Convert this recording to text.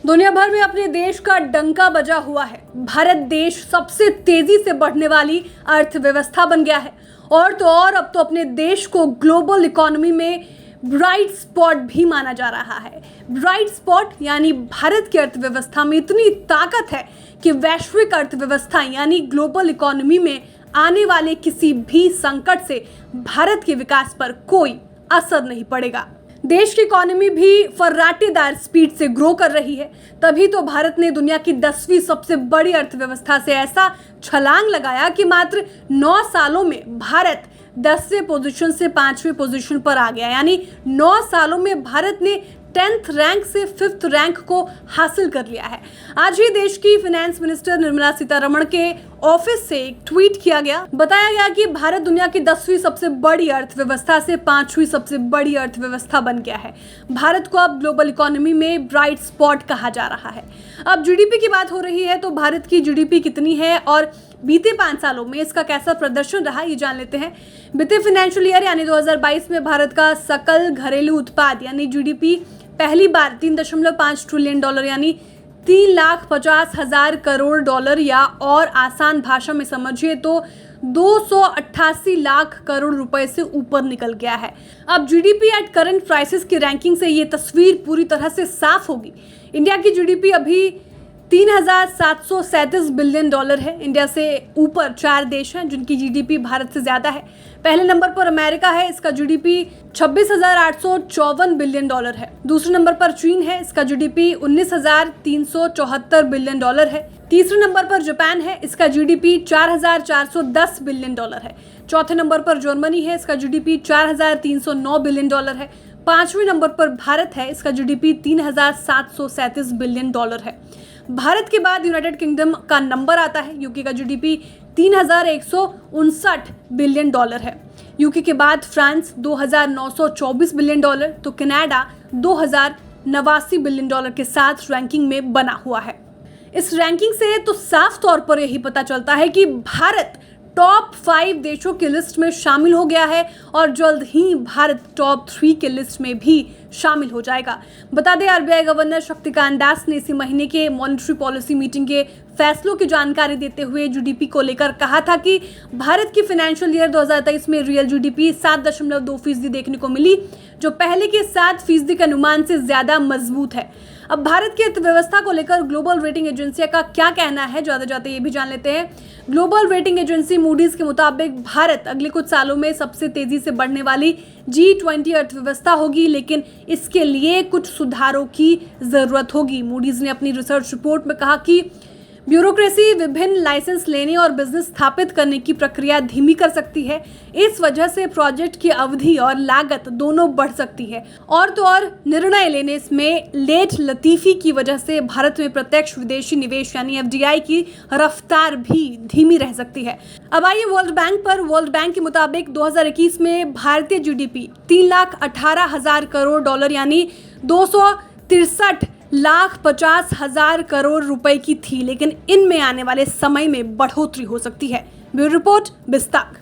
दुनिया भर में अपने देश का डंका बजा हुआ है। भारत देश सबसे तेजी से बढ़ने वाली अर्थव्यवस्था बन गया है और तो और अब तो अपने देश को ग्लोबल इकोनॉमी में ब्राइट स्पॉट भी माना जा रहा है। ब्राइट स्पॉट यानी भारत की अर्थव्यवस्था में इतनी ताकत है कि वैश्विक अर्थव्यवस्था यानी ग्लोबल इकोनॉमी में आने वाले किसी भी संकट से भारत के विकास पर कोई असर नहीं पड़ेगा। देश की इकोनॉमी भी फर्राटेदार स्पीड से ग्रो कर रही है, तभी तो भारत ने दुनिया की 10वीं सबसे बड़ी अर्थव्यवस्था से ऐसा छलांग लगाया कि मात्र 9 सालों में भारत 10वें पोजीशन से 5वें पोजीशन पर आ गया। यानी 9 सालों में भारत ने 10th रैंक से 5th रैंक को हासिल कर लिया है। आज ही देश की फाइनेंस मिनिस्टर निर्मला सीतारमण के ऑफिस से एक ट्वीट किया गया। बताया गया कि भारत दुनिया की 10वीं सबसे बड़ी अर्थव्यवस्था से 5वीं सबसे बड़ी अर्थव्यवस्था बन गया है। भारत को अब ग्लोबल इकोनॉमी में ब्राइट स्पॉट कहा जा रहा है। अब जीडीपी की बात हो रही है तो भारत की जीडीपी कितनी है और बीते 5 सालों में इसका कैसा प्रदर्शन रहा, ये जान लेते हैं। बीते फाइनेंशियल ईयर यानी 2022 में भारत का सकल घरेलू उत्पाद यानी जीडीपी पहली बार $3.5 ट्रिलियन यानी 3,50,000 करोड़ डॉलर या और आसान भाषा में समझिए तो 288 लाख करोड़ रुपए से ऊपर निकल गया है। अब जीडीपी एट करंट प्राइसेस की रैंकिंग से ये तस्वीर पूरी तरह से साफ होगी। इंडिया की जीडीपी अभी $3,737 बिलियन है। इंडिया से ऊपर 4 देश हैं जिनकी जीडीपी भारत से ज्यादा है। पहले नंबर पर अमेरिका है, इसका जीडीपी $26,854 बिलियन है। दूसरे नंबर पर चीन है, इसका जीडीपी $19,374 बिलियन है। तीसरे नंबर पर जापान है, इसका जीडीपी $4,410 बिलियन है। चौथे नंबर पर जर्मनी है, इसका जीडीपी $4,309 बिलियन है। 5वें नंबर पर भारत है, इसका जीडीपी $3,737 बिलियन है। भारत के बाद यूनाइटेड किंगडम का नंबर आता है, यूके का जीडीपी $3,159 बिलियन है। यूके के बाद फ्रांस $2,924 बिलियन, तो कनाडा $2,089 बिलियन के साथ रैंकिंग में बना हुआ है। इस रैंकिंग से तो साफ तौर पर यही पता चलता है कि भारत टॉप 5 देशों की लिस्ट में शामिल हो गया है और जल्द ही भारत टॉप 3 के लिस्ट में भी शामिल हो जाएगा। बता दें, आरबीआई गवर्नर शक्तिकांत दास ने इसी महीने के मॉनेटरी पॉलिसी मीटिंग के फैसलों की जानकारी देते हुए जीडीपी को लेकर कहा था कि भारत की फाइनेंशियल ईयर 2023 में रियल जीडीपी 7.2% देखने को मिली, जो पहले के 7% के अनुमान से ज्यादा मजबूत है। अब भारत की अर्थव्यवस्था को लेकर ग्लोबल रेटिंग एजेंसियों का क्या कहना है, जाते जाते ये भी जान लेते हैं। ग्लोबल रेटिंग एजेंसी मूडीज के मुताबिक भारत अगले कुछ सालों में सबसे तेजी से बढ़ने वाली G20 अर्थव्यवस्था होगी, लेकिन इसके लिए कुछ सुधारों की जरूरत होगी। मूडीज ने अपनी रिसर्च रिपोर्ट में कहा कि ब्यूरोक्रेसी विभिन्न लाइसेंस लेने और बिजनेस स्थापित करने की प्रक्रिया धीमी कर सकती है। इस वजह से प्रोजेक्ट की अवधि और लागत दोनों बढ़ सकती है और तो और निर्णय लेने में लेट लतीफी की वजह से भारत में प्रत्यक्ष विदेशी निवेश यानी FDI की रफ्तार भी धीमी रह सकती है। अब आइए वर्ल्ड बैंक पर। वर्ल्ड बैंक के मुताबिक 2021 में भारतीय जीडीपी 3,18,000 करोड़ डॉलर यानी 263,50,000 करोड़ रुपए की थी, लेकिन इनमें आने वाले समय में बढ़ोतरी हो सकती है। Bureau report, बिस्ताक।